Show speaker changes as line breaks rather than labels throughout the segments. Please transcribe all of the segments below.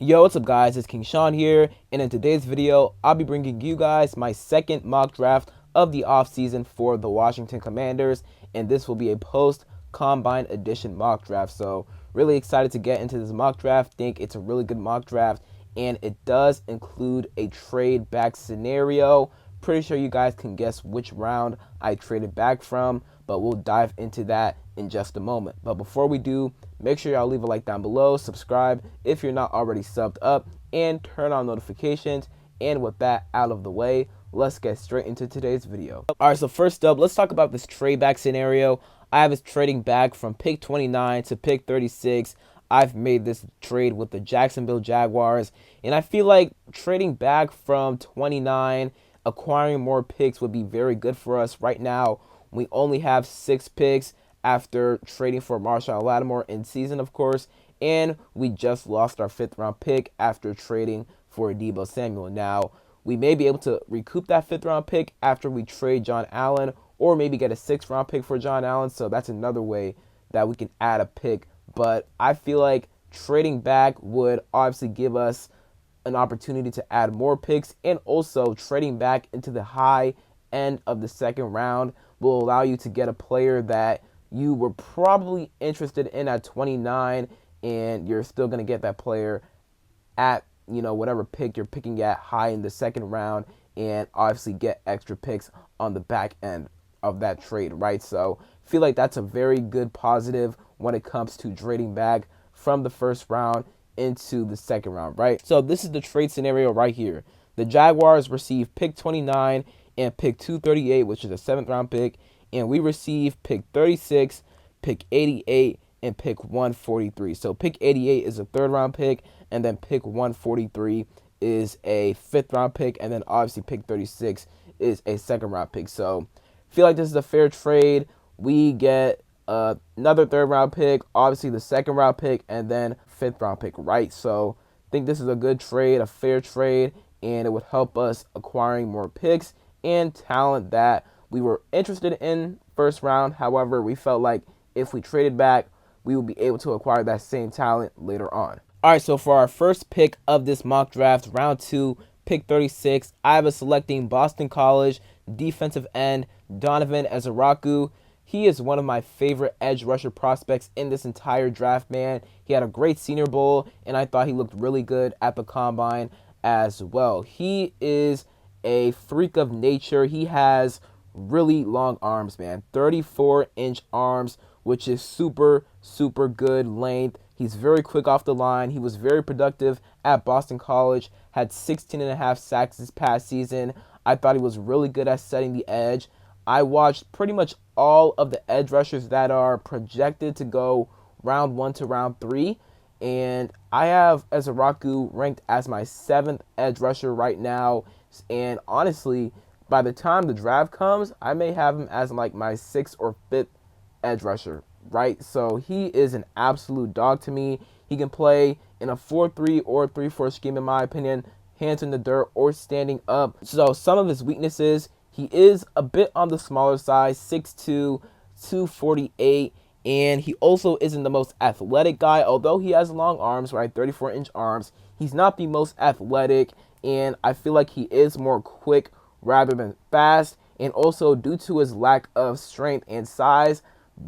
Yo, what's up guys, it's King Sean here, and in today's video, I'll be bringing you guys my second mock draft of the offseason for the Washington Commanders, and this will be a post-combine edition mock draft. So really excited to get into this mock draft. Think it's a really good mock draft, and it does include a trade back scenario. Pretty sure you guys can guess which round I traded back from, but we'll dive into that in just a moment. But before we do, make sure y'all leave a like down below, subscribe if you're not already subbed up, and turn on notifications. And with that out of the way, let's get straight into today's video. Alright, so first up, let's talk about this trade back scenario. I have us trading back from pick 29 to pick 36. I've made this trade with the Jacksonville Jaguars, and I feel like trading back from 29, acquiring more picks would be very good for us. Right now, we only have 6 picks after trading for Marshall Lattimore in season, of course, and we just lost our 5th round pick after trading for Deebo Samuel. Now, we may be able to recoup that 5th round pick after we trade John Allen, or maybe get a 6th round pick for John Allen, so that's another way that we can add a pick. But I feel like trading back would obviously give us an opportunity to add more picks, and also trading back into the high end of the 2nd round will allow you to get a player that you were probably interested in at 29, and you're still going to get that player at, whatever pick you're picking at high in the 2nd round, and obviously get extra picks on the back end of that trade, right? So I feel like that's a very good positive when it comes to trading back from the 1st round into the 2nd round, right? So this is the trade scenario right here. The Jaguars receive pick 29 and pick 238, which is a 7th round pick, and we receive pick 36, pick 88, and pick 143. So pick 88 is a 3rd round pick, and then pick 143 is a 5th round pick, and then obviously pick 36 is a 2nd round pick. So I feel like this is a fair trade. We get another 3rd round pick, obviously the 2nd round pick, and then 5th round pick, right? So I think this is a good trade, a fair trade, and it would help us acquiring more picks and talent that we were interested in 1st round. However, we felt like if we traded back, we would be able to acquire that same talent later on. All right, so for our first pick of this mock draft, round 2, pick 36, I have us selecting Boston College defensive end Donovan Ezeiruaku. He is one of my favorite edge rusher prospects in this entire draft, man. He had a great Senior Bowl, and I thought he looked really good at the Combine as well. He is a freak of nature. He has really long arms, man. 34-inch arms, which is super good length. He's very quick off the line. He was very productive at Boston College, had 16.5 sacks this past season. I thought he was really good at setting the edge. I watched pretty much all of the edge rushers that are projected to go round 1 to round 3, and I have Ezeiruaku ranked as my 7th edge rusher right now. And honestly, by the time the draft comes, I may have him as like my 6th or 5th edge rusher, right? So he is an absolute dog to me. He can play in a 4-3 or 3-4 scheme, in my opinion, hands in the dirt or standing up. So some of his weaknesses, he is a bit on the smaller side, 6'2", 248, and he also isn't the most athletic guy. Although he has long arms, right, 34-inch arms, he's not the most athletic, and I feel like he is more quick rather than fast. And also, due to his lack of strength and size,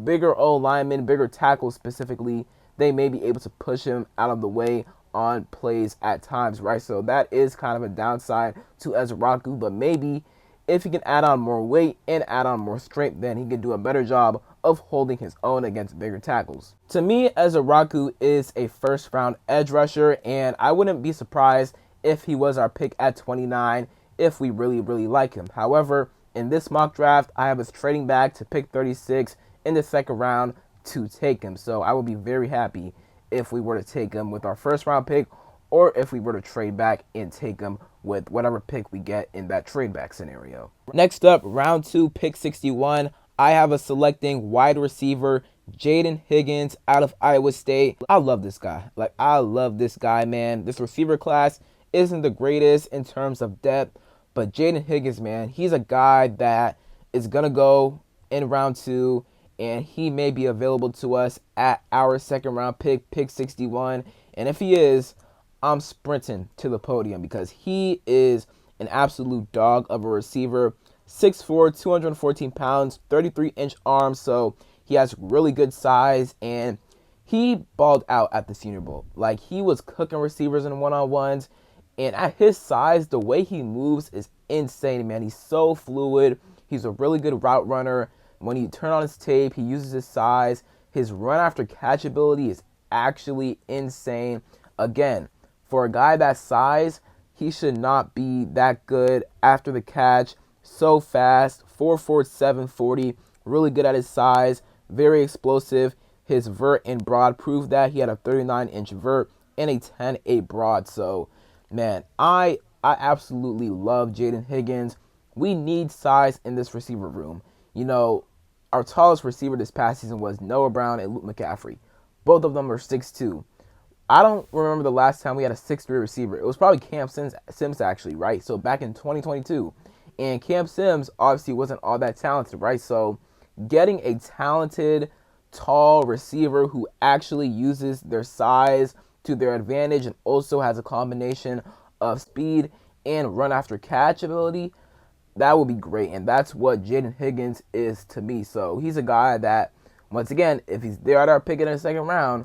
bigger O linemen, bigger tackles specifically, they may be able to push him out of the way on plays at times, right? So that is kind of a downside to Ezeiruaku, but maybe if he can add on more weight and add on more strength, then he can do a better job of holding his own against bigger tackles. To me, Ezeiruaku is a 1st round edge rusher, and I wouldn't be surprised if he was our pick at 29 if we really like him. However, in this mock draft, I have us trading back to pick 36 in the 2nd round to take him. So I would be very happy if we were to take him with our 1st round pick, or if we were to trade back and take him with whatever pick we get in that trade back scenario. Next up, round 2, pick 61, I have us selecting wide receiver Jaden Higgins out of Iowa State. I love this guy. I love this guy, man. This receiver class isn't the greatest in terms of depth, but Jaden Higgins, man, he's a guy that is going to go in round 2, and he may be available to us at our 2nd round pick, pick 61. And if he is, I'm sprinting to the podium because he is an absolute dog of a receiver. 6'4", 214 pounds, 33-inch arms, so he has really good size, and he balled out at the Senior Bowl. Like, he was cooking receivers in one-on-ones, and at his size, the way he moves is insane, man. He's so fluid. He's a really good route runner. When you turn on his tape, he uses his size. His run after catch ability is actually insane. Again, for a guy that size, he should not be that good after the catch. So fast, 4'4", 740, really good at his size, very explosive. His vert and broad proved that. He had a 39-inch vert and a 10.8 broad. So, man, I absolutely love Jaden Higgins. We need size in this receiver room. You know, our tallest receiver this past season was Noah Brown and Luke McCaffrey. Both of them are 6'2". I don't remember the last time we had a 6'3" receiver. It was probably Cam Sims actually, right? So back in 2022. And Cam Sims obviously wasn't all that talented, right? So getting a talented, tall receiver who actually uses their size to their advantage and also has a combination of speed and run after catch ability, that would be great. And that's what Jaden Higgins is to me. So he's a guy that, once again, if he's there at our pick in the second round,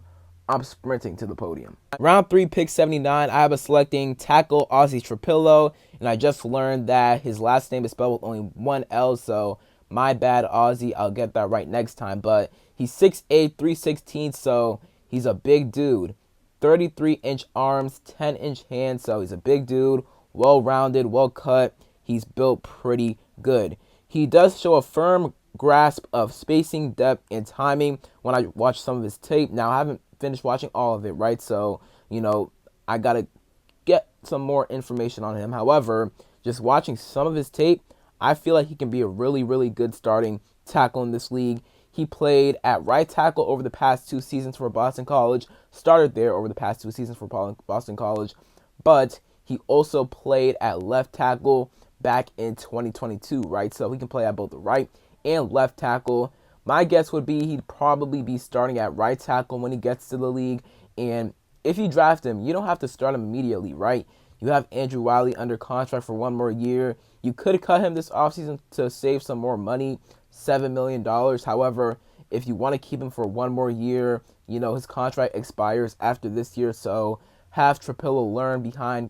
I'm sprinting to the podium. Round 3, pick 79, I was selecting tackle Ozzy Trapillo, and I just learned that his last name is spelled with only one L, so my bad, Ozzy. I'll get that right next time. But he's 6'8", 316, so he's a big dude. 33-inch arms, 10-inch hands, so he's a big dude, well-rounded, well-cut. He's built pretty good. He does show a firm grasp of spacing, depth, and timing when I watch some of his tape. Now, I haven't finished watching all of it, right? So, you know, I got to get some more information on him. However, just watching some of his tape, I feel like he can be a really, really good starting tackle in this league. He played at right tackle over the past 2 seasons for Boston College, started there over the past 2 seasons for Boston College, but he also played at left tackle back in 2022, right? So he can play at both the right and left tackle. My guess would be he'd probably be starting at right tackle when he gets to the league. And if you draft him, you don't have to start him immediately, right? You have Andrew Wiley under contract for 1 more year. You could cut him this offseason to save some more money, $7 million. However, if you want to keep him for 1 more year, you know, his contract expires after this year. So have Trapillo learn behind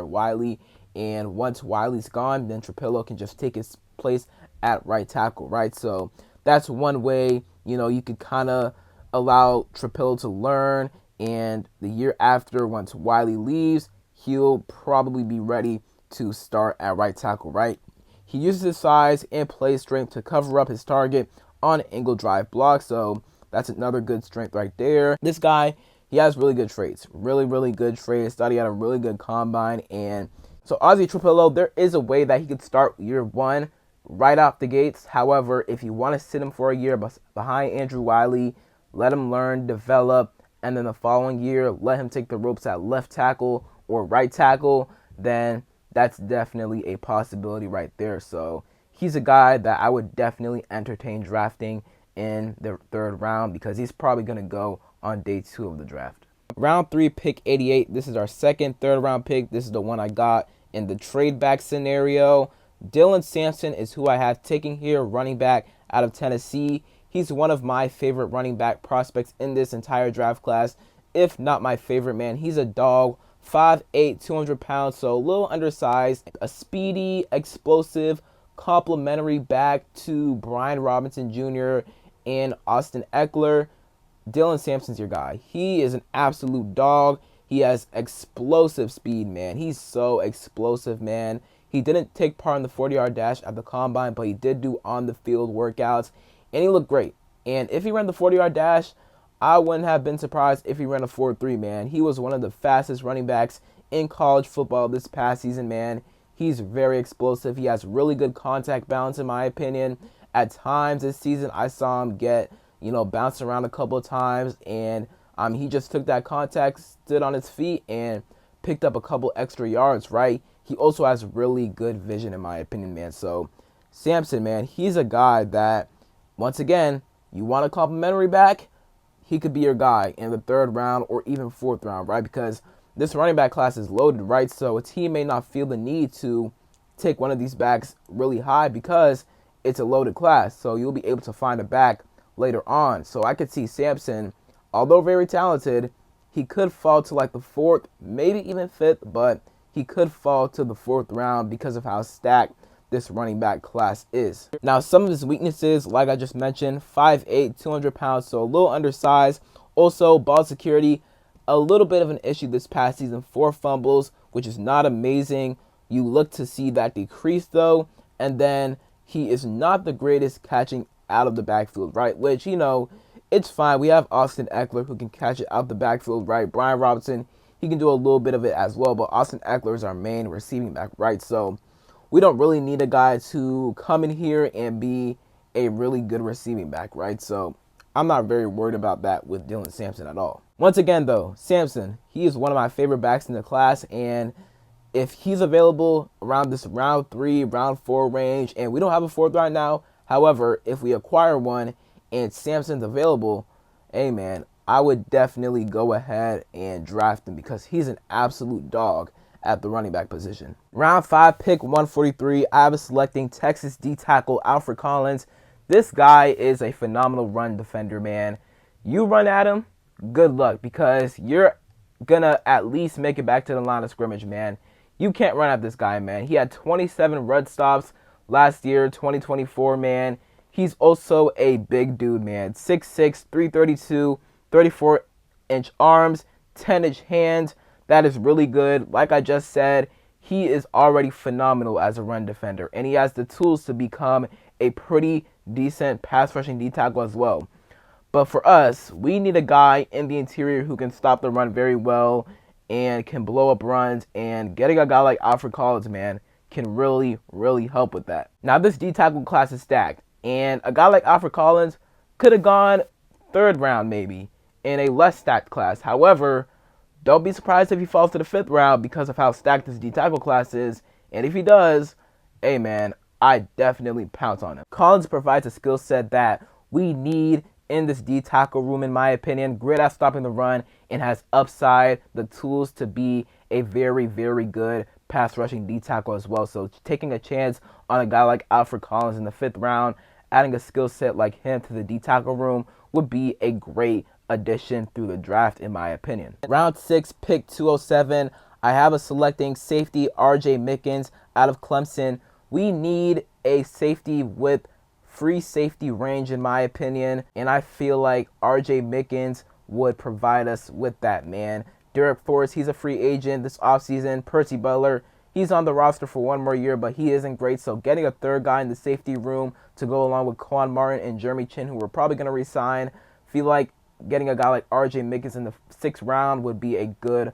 Wiley. And once Wiley's gone, then Trapillo can just take his place at right tackle, right? So that's one way, you know, you could kind of allow Trapillo to learn, and the year after, once Wiley leaves, he'll probably be ready to start at right tackle, right? He uses his size and play strength to cover up his target on angle drive block, so that's another good strength right there. This guy, he has really good traits, really, really good traits. Thought he had a really good combine, and so Ozzy Trapillo, there is a way that he could start year 1 right off the gates. However, if you want to sit him for a year behind Andrew Wiley, let him learn, develop, and then the following year, let him take the ropes at left tackle or right tackle, then that's definitely a possibility right there. So he's a guy that I would definitely entertain drafting in the 3rd round because he's probably going to go on day 2 of the draft. Round 3, pick 88. This is our second 3rd round pick. This is the one I got in the trade back scenario. Dylan Sampson is who I have taken here, running back out of Tennessee. He's one of my favorite running back prospects in this entire draft class, if not my favorite, man. He's a dog, 5'8", 200 pounds, so a little undersized, a speedy, explosive, complimentary back to Brian Robinson Jr. and Austin Eckler. Dylan Sampson's your guy. He is an absolute dog. He has explosive speed, man. He's so explosive, man. He didn't take part in the 40-yard dash at the combine, but he did do on-the-field workouts, and he looked great. And if he ran the 40-yard dash, I wouldn't have been surprised if he ran a 4.3, man. He was one of the fastest running backs in college football this past season, man. He's very explosive. He has really good contact balance, in my opinion. At times this season, I saw him get, bounce around a couple of times, and he just took that contact, stood on his feet, and picked up a couple extra yards, right? He also has really good vision, in my opinion, man. So Sampson, man, he's a guy that, once again, you want a complimentary back, he could be your guy in the 3rd round or even 4th round, right? Because this running back class is loaded, right? So a team may not feel the need to take one of these backs really high because it's a loaded class. So you'll be able to find a back later on. So I could see Sampson, although very talented, he could fall to like the 4th, maybe even 5th, but he could fall to the 4th round because of how stacked this running back class is. Now, some of his weaknesses, like I just mentioned, 5'8", 200 pounds, so a little undersized. Also, ball security, a little bit of an issue this past season, 4 fumbles, which is not amazing. You look to see that decrease, though, and then he is not the greatest catching out of the backfield, right? Which, you know, it's fine. We have Austin Eckler who can catch it out the backfield, right? Brian Robinson, he can do a little bit of it as well, but Austin Eckler is our main receiving back, right? So we don't really need a guy to come in here and be a really good receiving back, right? So I'm not very worried about that with Dylan Sampson at all. Once again, though, Sampson, he is one of my favorite backs in the class, and if he's available around this round 3, round 4 range, and we don't have a 4th right now, however, if we acquire one and Sampson's available, hey man, I would definitely go ahead and draft him because he's an absolute dog at the running back position. Round 5, pick 143, I was selecting Texas D tackle Alfred Collins. This guy is a phenomenal run defender, man. You run at him, good luck, because you're gonna at least make it back to the line of scrimmage, man. You can't run at this guy, man. He had 27 run stops last year, 2024, man. He's also a big dude, man. 6'6", 332, 34-inch arms, 10-inch hands. That is really good. Like I just said, he is already phenomenal as a run defender, and he has the tools to become a pretty decent pass rushing D tackle as well. But for us, we need a guy in the interior who can stop the run very well and can blow up runs, and getting a guy like Alfred Collins, man, can really, really help with that. Now, this D tackle class is stacked, and a guy like Alfred Collins could have gone 3rd round maybe in a less stacked class. However, don't be surprised if he falls to the 5th round because of how stacked this D tackle class is, and if he does, hey man, I definitely pounce on him. Collins provides a skill set that we need in this D tackle room, in my opinion. Great at stopping the run and has upside, the tools to be a very, very good pass rushing D tackle as well. So taking a chance on a guy like Alfred Collins in the 5th round, adding a skill set like him to the D tackle room would be a great addition through the draft, in my opinion. Round 6, pick 207, I have a selecting safety RJ Mickens out of Clemson. We need a safety with free safety range, in my opinion, and I feel like RJ Mickens would provide us with that, man. Derek Forrest, he's a free agent this offseason. Percy Butler, he's on the roster for 1 more year, but he isn't great. So getting a 3rd guy in the safety room to go along with Quan Martin and Jeremy Chin, who we're probably going to re-sign, feel like getting a guy like RJ Mickens in the 6th round would be a good,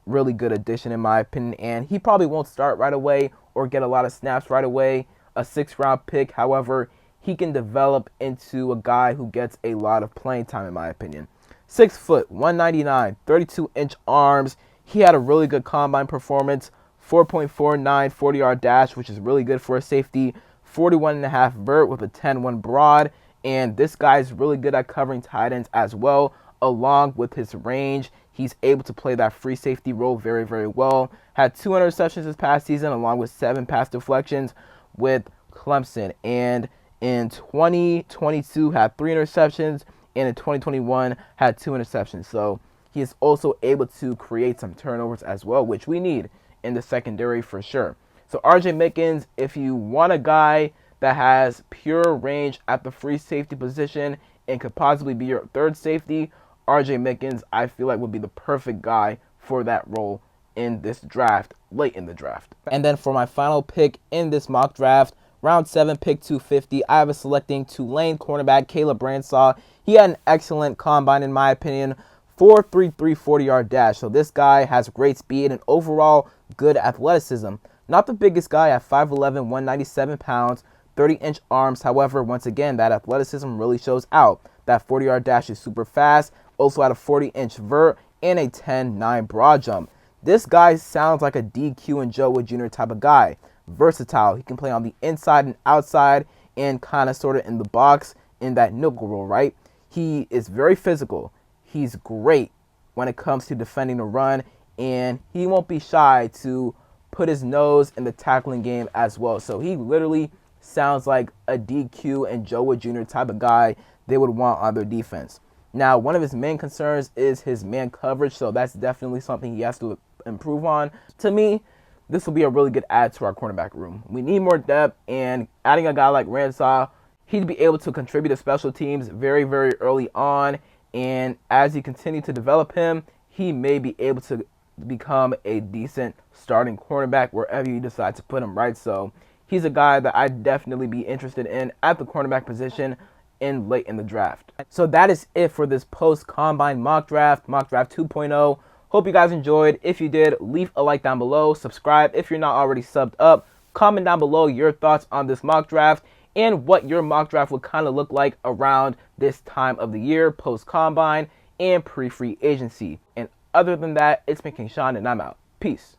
really good addition, in my opinion. And he probably won't start right away or get a lot of snaps right away. A 6th round pick, however, he can develop into a guy who gets a lot of playing time, in my opinion. 6 foot, 199, 32-inch arms. He had a really good combine performance, 4.49 40-yard dash, which is really good for a safety, 41.5 vert with a 10-1 broad. And this guy is really good at covering tight ends as well, along with his range. He's able to play that free safety role very, very well. Had 2 interceptions this past season, along with 7 pass deflections with Clemson. And in 2022, had 3 interceptions, and in 2021, had 2 interceptions. So he is also able to create some turnovers as well, which we need in the secondary for sure. So RJ Mickens, if you want a guy that has pure range at the free safety position and could possibly be your 3rd safety, RJ Mickens, I feel like would be the perfect guy for that role in this draft, late in the draft. And then for my final pick in this mock draft, round 7, pick 250, I was selecting Tulane cornerback Caleb Ransaw. He had an excellent combine, in my opinion, 4.33 40-yard dash. So this guy has great speed and overall good athleticism. Not the biggest guy at 5'11", 197 pounds, 30-inch arms. However, once again, that athleticism really shows out. That 40-yard dash is super fast. Also had a 40-inch vert and a 10-9 broad jump. This guy sounds like a DQ and Joe Wood Jr. type of guy. Versatile. He can play on the inside and outside and kind of sort of in the box in that nickel role, right? He is very physical. he's great when it comes to defending the run, and he won't be shy to put his nose in the tackling game as well. So he literally sounds like a DQ and Joe Wood Jr. type of guy they would want on their defense. Now, one of his main concerns is his man coverage, so that's definitely something he has to improve on. To me, this will be a really good add to our cornerback room. We need more depth, and adding a guy like Ransaw, he'd be able to contribute to special teams very, very early on, and as you continue to develop him, he may be able to become a decent starting cornerback wherever you decide to put him, right? So he's a guy that I'd definitely be interested in at the cornerback position late in the draft. So that is it for this post-combine mock draft 2.0. Hope you guys enjoyed. If you did, leave a like down below, subscribe if you're not already subbed up, comment down below your thoughts on this mock draft and what your mock draft would kind of look like around this time of the year, post-combine and pre-free agency. And other than that, it's Mickens and I'm out. Peace.